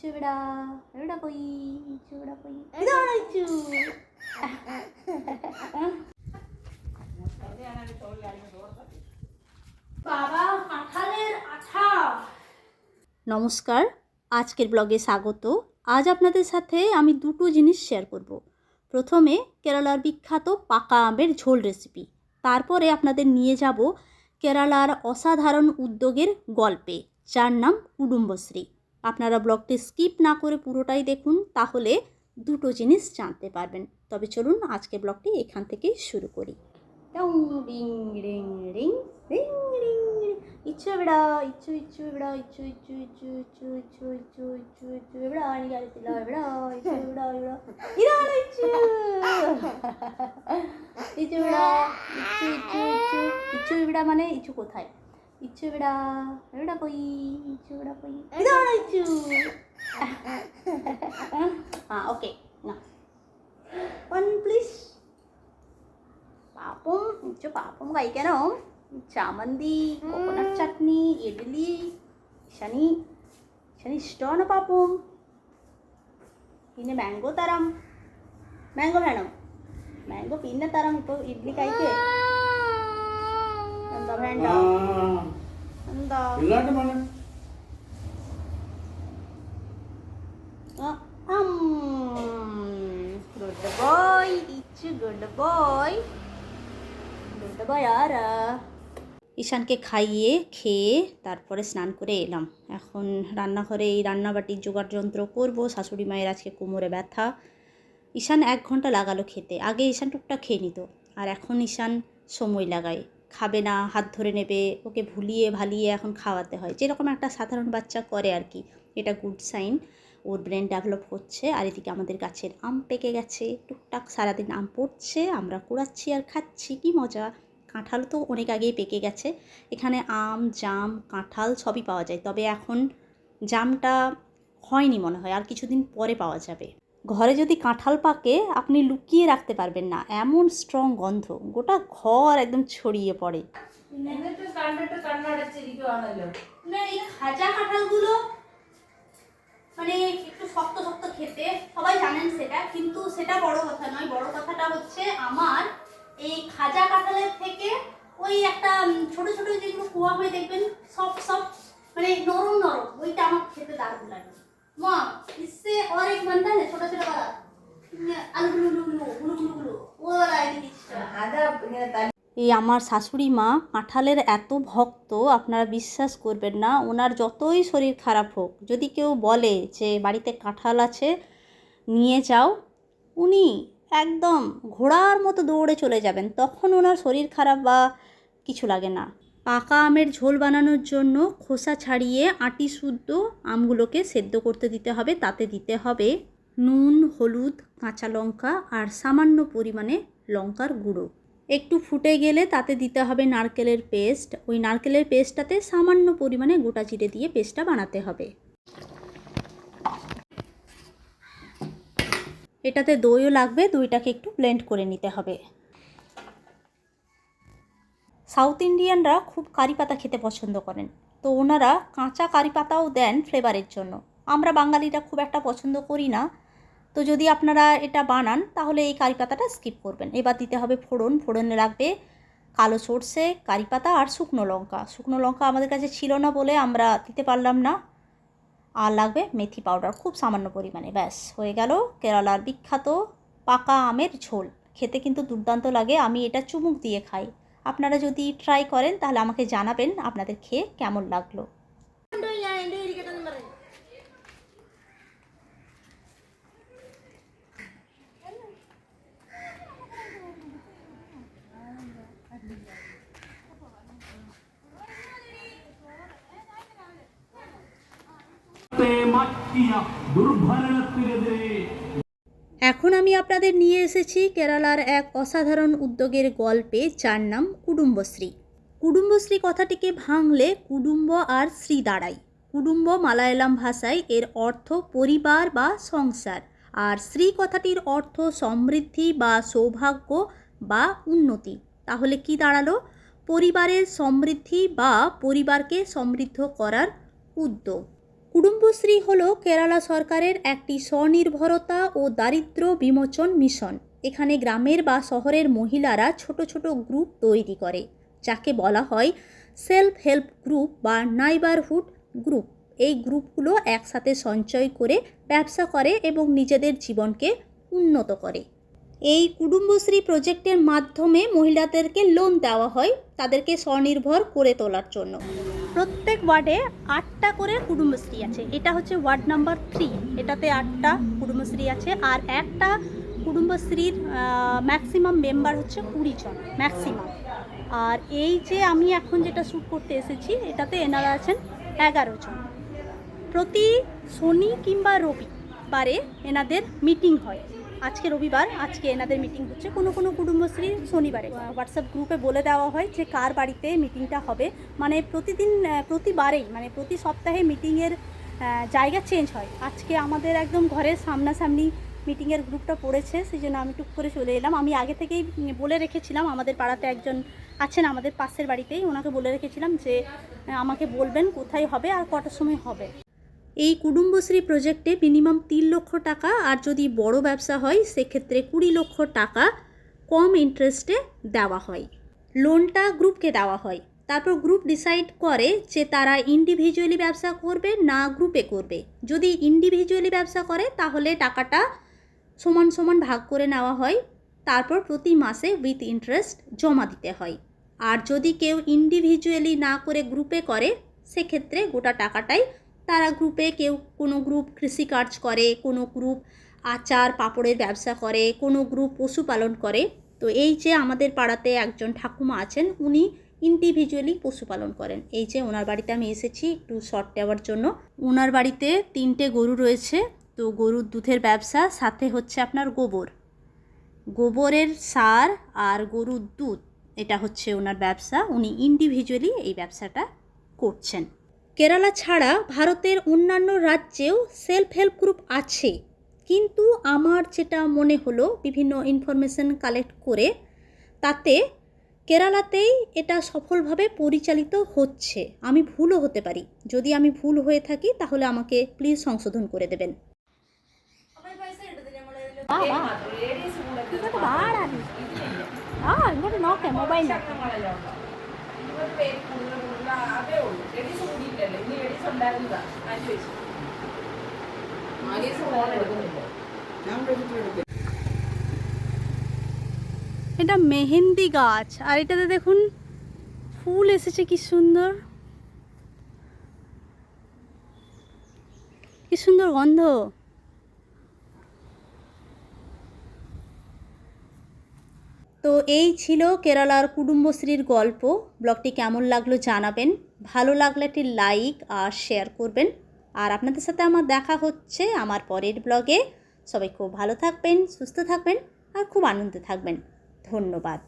ഇവിടെ എവിടെ പോയി ഇച്ചു ഇവിടെ പോയി ഇതാണ് ഇച്ചു বাবা কাঁঠালের আঠা। নমস্কার, আজকের ব্লগে স্বাগত। আজ আপনাদের সাথে আমি দুটো জিনিস শেয়ার করব। প্রথমে কেরালার বিখ্যাত পাকা আমের ঝোল রেসিপি, তারপরে আপনাদের নিয়ে যাব কেরালার অসাধারণ উদ্যোগের গল্পে, যার নাম কুটুম্বশ্রী। আপনারা ব্লগটি স্কিপ না করে পুরোটাই দেখুন, তাহলে দুটো জিনিস জানতে পারবেন। তবে চলুন আজকে ব্লগটি এখান থেকেই শুরু করি। Ring ring ring ring ring Ichu എവിടാ ഇച്ചു ഇച്ചു എവിടാ ഇച്ചു ഇച്ചു ഇച്ചു ഇച്ചു ഇച്ചു ഇച്ചു ഇച്ചു ഇച്ചു എവിടാ എനിക്കറിയത്തില്ല എവിടാ ഇച്ചു എവിടാ എവിടാ ഇതാണ് ഇച്ചു ഇച്ചു എവിടാ ഇച്ചു ഇച്ചു ഇച്ചു ഇച്ചു എവിടാ মানে ഇച്ചു কোথায় ഇച്ചു എവിടാ എവിടാ പോയി ഇച്ചു എവിടാ പോയി ഇതാണ് ഇച്ചു ഓക്കെ വൺ പ്ലീസ് പാപ്പും ഇച്ചു പാപ്പും കഴിക്കാനോ ചമ്മന്തി കോക്കനട്ട് ചട്നി ഇഡ്ഡലി ശനി ഇഷ്ടമാണ് പാപ്പും പിന്നെ മാംഗോ തരാം മാംഗോ വേണം മാംഗോ പിന്നെ തരാം ഇപ്പോൾ ഇഡ്ഡലി കഴിക്കേ എന്താ വേണ്ട എന്താ good boy Ichu good boy good boy আর ঈশানকে খাইয়ে খেয়ে তারপরে স্নান করে এলাম। এখন রান্নাঘরে এই রান্নাবাটির জোগাড় যন্ত্র করবো। শাশুড়ি মায়ের আজকে কোমরে ব্যথা। ঈশান 1 ঘন্টা লাগালো খেতে। আগে ঈশান টুকটাক খেয়ে নিত, আর এখন ঈশান সময় লাগায়, খাবে না, হাত ধরে নেবে, ওকে ভুলিয়ে ভালিয়ে এখন খাওয়াতে হয়, যেরকম একটা সাধারণ বাচ্চা করে আর কি। এটা গুড সাইন, ওর ব্রেন ডেভেলপ হচ্ছে। আর এদিকে আমাদের গাছের আম পেকে গেছে, টুকটাক সারাদিন আম পড়ছে, আমরা কুড়াচ্ছি আর খাচ্ছি, কি মজা। কাঁঠাল তো অনেক আগেই পেকে গেছে। এখানে আম, জাম, কাঁঠাল সবই পাওয়া যায়, তবে এখন জামটা হয়নি মনে হয়, আর কিছুদিন পরে পাওয়া যাবে। ঘরে যদি কাঁঠাল পাকে আপনি লুকিয়ে রাখতে পারবেন না, এমন স্ট্রং গন্ধ, গোটা ঘর একদম ছড়িয়ে পড়ে। এই খাজা কাঁঠালগুলো মানে একটু শক্ত শক্ত খেতে, সবাই জানেন সেটা, কিন্তু সেটা বড় কথা নয়। বড় কথাটা হচ্ছে আমার এই খাজা কাঁঠালের থেকে ওই একটা ছোট ছোট যেগুলো কুয়া হয়ে দেখবেন সব মানে নরম নরম, ওইটা আমার খেতে দারুণ লাগে। মা इससे और एक बनता है ना छोटा छोटा वाला आलू गुलू गुलू गुलू गुलू गुलू वो वाला এই আমার শাশুড়ি মা কাঁঠালের এত ভক্ত, আপনারা বিশ্বাস করবেন না। ওনার যতই শরীর খারাপ হোক, যদি কেউ বলে যে বাড়িতে কাঁঠাল আছে নিয়ে যাও, উনি একদম ঘোড়ার মতো দৌড়ে চলে যাবেন। তখন ওনার শরীর খারাপ বা কিছু লাগে না। পাকা আমের ঝোল বানানোর জন্য খোসা ছাড়িয়ে আটি শুদ্ধ আমগুলোকে সেদ্ধ করতে দিতে হবে। তাতে দিতে হবে নুন, হলুদ, কাঁচা লঙ্কা আর সামান্য পরিমাণে লঙ্কার গুঁড়ো। একটু ফুটে গেলে তাতে দিতে হবে নারকেলের পেস্ট। ওই নারকেলের পেস্টটাতে সামান্য পরিমাণে গোটা জিরে দিয়ে পেস্টটা বানাতে হবে। এটাতে দইও লাগবে, দইটাকে একটু ব্লেন্ড করে নিতে হবে। সাউথ ইন্ডিয়ানরা খুব কারি পাতা খেতে পছন্দ করেন, তো ওনারা কাঁচা কারি পাতাও দেন ফ্লেভারের জন্য। আমরা বাঙালিরা খুব একটা পছন্দ করি না, তো যদি আপনারা এটা বানান তাহলে এই কারি পাতাটা স্কিপ করবেন। এবার দিতে হবে ফোড়ন। ফোড়নে লাগবে কালো সর্ষে, কারি পাতা আর শুকনো লঙ্কা। শুকনো লঙ্কা আমাদের কাছে ছিল না বলে আমরা দিতে পারলাম না। আর লাগবে মেথি পাউডার, খুব সামান্য পরিমাণে। ব্যাস হয়ে গেল কেরালার বিখ্যাত পাকা আমের ঝোল। খেতে কিন্তু দুর্দান্ত লাগে, আমি এটা চুমুক দিয়ে খাই। আপনারা যদি ট্রাই করেন তাহলে আমাকে জানাবেন আপনাদের খেয়ে কেমন লাগলো। এখন আমি আপনাদের নিয়ে এসেছি কেরালার এক অসাধারণ উদ্যোগের গল্পে, যার নাম কুটুম্বশ্রী। কুটুম্বশ্রী কথাটিকে ভাঙলে কুটুম্ব আর শ্রী দাঁড়ায়। কুটুম্ব মালায়ালাম ভাষায় এর অর্থ পরিবার বা সংসার, আর শ্রী কথাটির অর্থ সমৃদ্ধি বা সৌভাগ্য বা উন্নতি। তাহলে কি দাঁড়ালো? পরিবারের সমৃদ্ধি বা পরিবারকে সমৃদ্ধ করার উদ্যোগ। কুটুম্বশ্রী হল কেরালা সরকারের একটি স্বনির্ভরতা ও দারিদ্র্য বিমোচন মিশন। এখানে গ্রামের বা শহরের মহিলারা ছোট ছোট গ্রুপ তৈরি করে, যাকে বলা হয় সেলফ হেল্প গ্রুপ বা নাইবারহুড গ্রুপ। এই গ্রুপগুলো একসাথে সঞ্চয় করে ব্যবসা করে এবং নিজেদের জীবনকে উন্নত করে। এই কুটুম্বশ্রী প্রজেক্টের মাধ্যমে মহিলাদেরকে লোন দেওয়া হয় তাদেরকে স্বনির্ভর করে তোলার জন্য। প্রত্যেক ওয়ার্ডে 8টা করে কুটুম্বশ্রী আছে। এটা হচ্ছে ওয়ার্ড নাম্বার 3, এটাতে 8টা কুটুম্বশ্রী আছে। আর একটা কুটুম্বশ্রীর ম্যাক্সিমাম মেম্বার হচ্ছে 20 জন ম্যাক্সিমাম। আর এই যে আমি এখন যেটা শ্যুট করতে এসেছি এটাতে এনারা আছেন 11 জন। প্রতি শনি কিংবা রবিবারে এনাদের মিটিং হয়। আজকে রবিবার, আজকে এনাদের মিটিং হচ্ছে। কোনো কোনো কুটুম্বশ্রী শনিবারে হোয়াটসঅ্যাপ গ্রুপে বলে দেওয়া হয় যে কার বাড়িতে মিটিংটা হবে। মানে প্রতিবারেই মানে প্রতি সপ্তাহে মিটিংয়ের জায়গা চেঞ্জ হয়। আজকে আমাদের একদম ঘরের সামনাসামনি মিটিংয়ের গ্রুপটা পড়েছে, সেই জন্য আমি টুক করে চলে এলাম। আমি আগে থেকেই বলে রেখেছিলাম, আমাদের পাড়াতে একজন আছেন আমাদের পাশের বাড়িতেই, ওনাকে বলে রেখেছিলাম যে আমাকে বলবেন কোথায় হবে আর কটার সময় হবে। এই কুটুম্বশ্রী প্রজেক্টে মিনিমাম 3 লক্ষ টাকা, আর যদি বড় ব্যবসা হয় সেক্ষেত্রে 20 লক্ষ টাকা কম ইন্টারেস্টে দেওয়া হয়। লোনটা গ্রুপকে দেওয়া হয়। তারপর গ্রুপ ডিসাইড করে যে তারা ইন্ডিভিজুয়ালি ব্যবসা করবে না গ্রুপে করবে। যদি ইন্ডিভিজুয়ালি ব্যবসা করে তাহলে টাকাটা সমান সমান ভাগ করে নেওয়া হয়। তারপর প্রতি মাসে উইথ ইন্টারেস্ট জমা দিতে হয়। আর যদি কেউ ইন্ডিভিজুয়ালি না করে গ্রুপে করে সেক্ষেত্রে গোটা টাকাটাই তারা গ্রুপে, কেউ কোনো গ্রুপ কৃষিকাজ করে, কোনো গ্রুপ আচার পাঁপড়ের ব্যবসা করে, কোনো গ্রুপ পশুপালন করে। তো এই যে আমাদের পাড়াতে একজন ঠাকুমা আছেন, উনি ইন্ডিভিজুয়ালি পশুপালন করেন। এই যে ওনার বাড়িতে আমি এসেছি একটু শর্ট নেওয়ার জন্য। ওনার বাড়িতে 3টে গরু রয়েছে। তো গরুর দুধের ব্যবসা, সাথে হচ্ছে আপনার গোবরের সার আর গরুর দুধ, এটা হচ্ছে ওনার ব্যবসা। উনি ইন্ডিভিজুয়ালি এই ব্যবসাটা করছেন। কেরালা ছাড়া ভারতের অন্যান্য রাজ্যেও সেলফ হেল্প গ্রুপ আছে, কিন্তু আমার যেটা মনে হলো বিভিন্ন ইনফরমেশন কালেক্ট করে, তাতে কেরালাতেই এটা সফলভাবে পরিচালিত হচ্ছে। আমি ভুলও হতে পারি, যদি আমি ভুল হয়ে থাকি তাহলে আমাকে প্লিজ সংশোধন করে দেবেন। এটা মেহেন্দি গাছ, আর এটাতে দেখুন ফুল এসেছে, কি সুন্দর, কি সুন্দর গন্ধ। তো এই ছিল কেরালার কুটুম্বশ্রীর গল্প। ব্লগটি কেমন লাগলো জানাবেন, ভালো লাগলে একটি লাইক আর শেয়ার করবেন। আর আপনাদের সাথে আমার দেখা হচ্ছে আমার পরের ব্লগে। সবাই খুব ভালো থাকবেন, সুস্থ থাকবেন আর খুব আনন্দে থাকবেন। ধন্যবাদ।